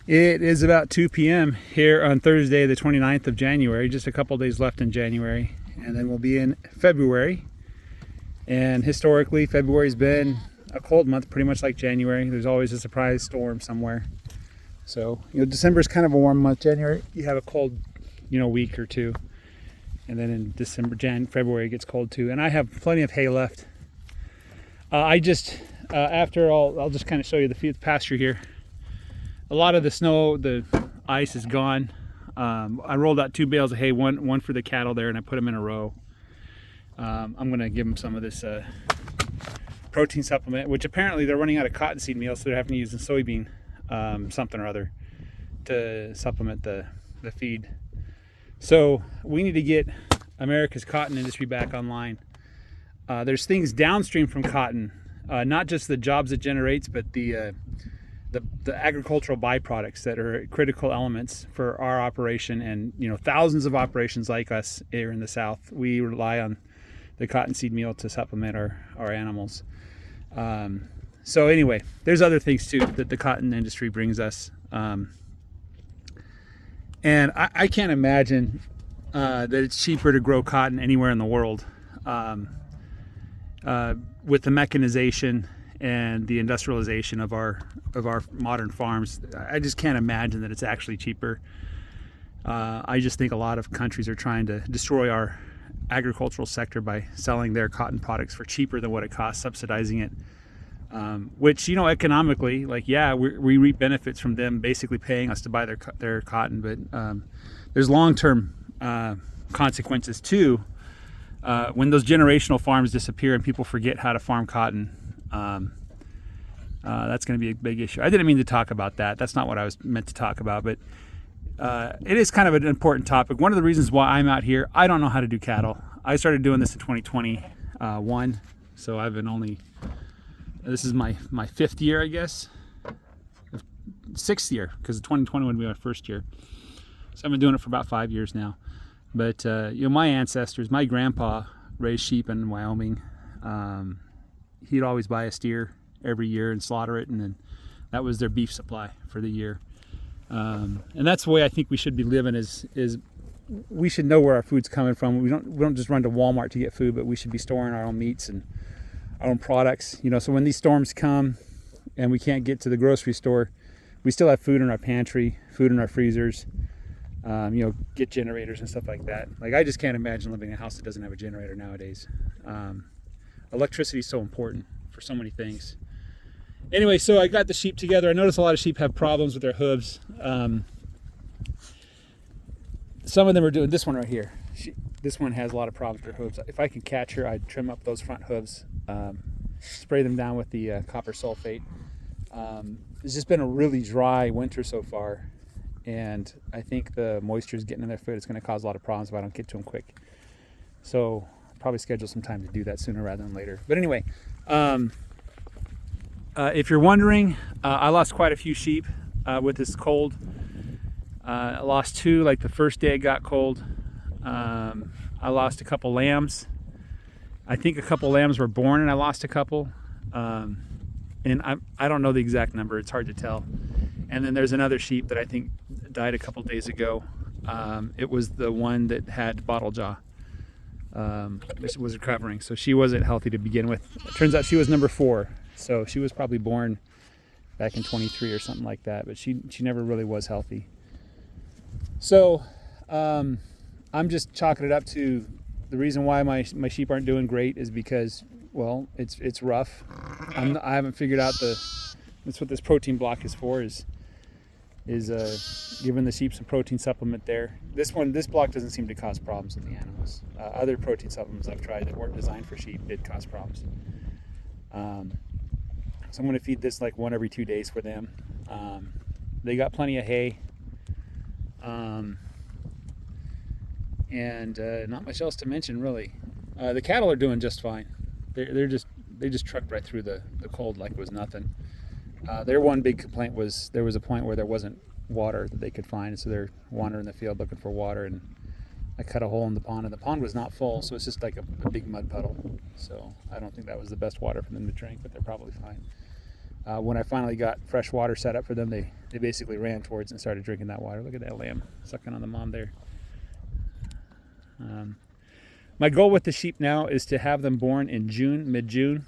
It is about 2 p.m. here on Thursday, the 29th of January. Just a couple days left in January, and then we'll be in February. And historically, February's been a cold month, pretty much like January. There's always a surprise storm somewhere. So, December's kind of a warm month. January, you have a cold, week or two. And then in February, it gets cold too. And I have plenty of hay left. I'll just kind of show you the pasture here. A lot of the snow, the ice is gone. I rolled out 2 bales of hay, one for the cattle there, and I put them in a row. I'm going to give them some of this protein supplement, which apparently they're running out of cottonseed meal, so they're having to use a soybean something or other to supplement the feed. So we need to get America's cotton industry back online. There's things downstream from cotton, not just the jobs it generates, but the agricultural byproducts that are critical elements for our operation, and thousands of operations like us here in the South. We rely on the cottonseed meal to supplement our animals. So anyway, there's other things too that the cotton industry brings us, and I can't imagine that it's cheaper to grow cotton anywhere in the world with the mechanization and the industrialization of our modern farms. I just can't imagine that it's actually cheaper. I just think a lot of countries are trying to destroy our agricultural sector by selling their cotton products for cheaper than what it costs, subsidizing it. Which, economically, we reap benefits from them basically paying us to buy their cotton, but there's long-term consequences too. When those generational farms disappear and people forget how to farm cotton, that's going to be a big issue. I didn't mean to talk about that. That's not what I was meant to talk about, but it is kind of an important topic. One of the reasons why I'm out here, I don't know how to do cattle. I started doing this in 2021, so this is my 5th year, I guess. 6th year, because 2020 would be my 1st year. So I've been doing it for about 5 years now. But my ancestors, my grandpa raised sheep in Wyoming. He'd always buy a steer every year and slaughter it, and then that was their beef supply for the year. And that's the way I think we should be living. Is we should know where our food's coming from. We don't just run to Walmart to get food, but we should be storing our own meats and our own products. So when these storms come and we can't get to the grocery store, we still have food in our pantry, food in our freezers. Get generators and stuff like that. I just can't imagine living in a house that doesn't have a generator nowadays. Electricity is so important for so many things. Anyway, so I got the sheep together. I noticed a lot of sheep have problems with their hooves. Some of them are doing this one right here. This one has a lot of problems with her hooves. If I could catch her, I'd trim up those front hooves, spray them down with the copper sulfate. It's just been a really dry winter so far, and I think the moisture is getting in their foot. It's going to cause a lot of problems if I don't get to them quick. So I'll probably schedule some time to do that sooner rather than later. But anyway, if you're wondering, I lost quite a few sheep with this cold. I lost 2 the first day it got cold. I lost a couple lambs. I think a couple lambs were born and I lost a couple. And I don't know the exact number. It's hard to tell. And then there's another sheep that I think died a couple days ago. It was the one that had bottle jaw. This was recovering, so she wasn't healthy to begin with. It turns out she was number 4, so she was probably born back in 23 or something like that, but she never really was healthy. So I'm just chalking it up to the reason why my sheep aren't doing great is because, well, it's rough. I haven't figured out that's what this protein block is for, is giving the sheep some protein supplement there. This block doesn't seem to cause problems in the animals. Other protein supplements I've tried that weren't designed for sheep did cause problems. So I'm going to feed this 1 every 2 days for them. They got plenty of hay, and not much else to mention really. The cattle are doing just fine. They just trucked right through the cold like it was nothing. Their one big complaint was there was a point where there wasn't water that they could find, so they're wandering the field looking for water, and I cut a hole in the pond, and the pond was not full, so it's just like a big mud puddle. So I don't think that was the best water for them to drink, but they're probably fine. when I finally got fresh water set up for them, they basically ran towards and started drinking that water. Look at that lamb sucking on the mom there. My goal with the sheep now is to have them born in June, mid-June.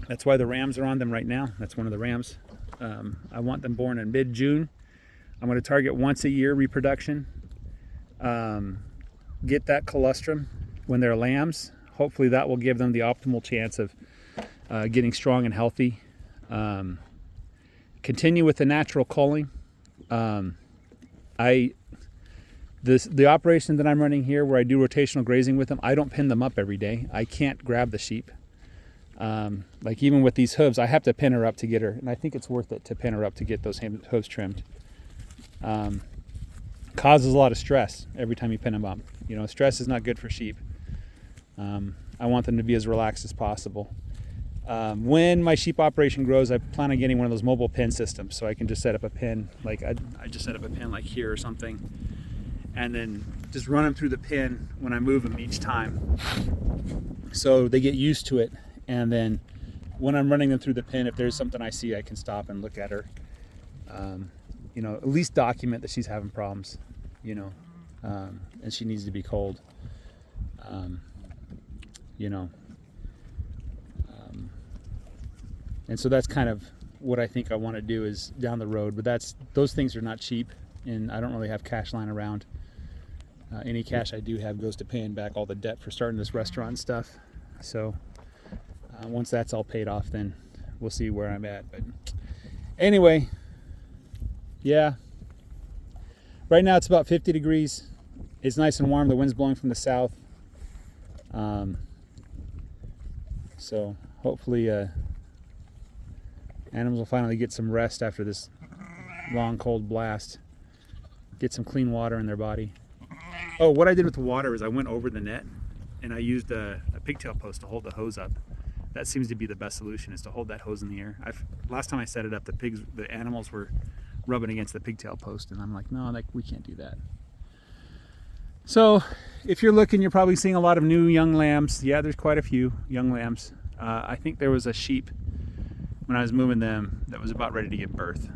That's why the rams are on them right now. That's one of the rams. I want them born in mid-June. I'm going to target once a year reproduction. Get that colostrum when they're lambs. Hopefully that will give them the optimal chance of getting strong and healthy. Continue with the natural culling. The operation that I'm running here, where I do rotational grazing with them, I don't pin them up every day. I can't grab the sheep. Like even with these hooves, I have to pin her up to get her, and I think it's worth it to pin her up to get those hooves trimmed. Causes a lot of stress every time you pin them up. You know, stress is not good for sheep. I want them to be as relaxed as possible. When my sheep operation grows, I plan on getting one of those mobile pin systems, so I can just set up a pin, like I just set up a pin like here or something, and then just run them through the pin when I move them each time, so they get used to it. And then when I'm running them through the pin, if there's something I see, I can stop and look at her. You know, at least document that she's having problems, you know, and she needs to be cold. You know, and so that's kind of what I think I want to do is down the road, but those things are not cheap, and I don't really have cash lying around. Any cash I do have goes to paying back all the debt for starting this restaurant and stuff. So once that's all paid off, then we'll see where I'm at. But anyway, yeah, right now it's about 50 degrees. It's nice and warm. The wind's blowing from the south. So hopefully animals will finally get some rest after this long cold blast. Get some clean water in their body. Oh, what I did with the water is I went over the net and I used a pigtail post to hold the hose up. That seems to be the best solution, is to hold that hose in the air. Last time I set it up, the animals were rubbing against the pigtail post, and I'm like, no, we can't do that. So if you're looking, you're probably seeing a lot of new young lambs. Yeah, there's quite a few young lambs. I think there was a sheep when I was moving them that was about ready to give birth.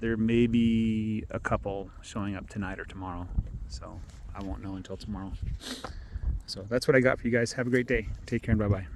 There may be a couple showing up tonight or tomorrow, so I won't know until tomorrow. So that's what I got for you guys. Have a great day. Take care and bye-bye.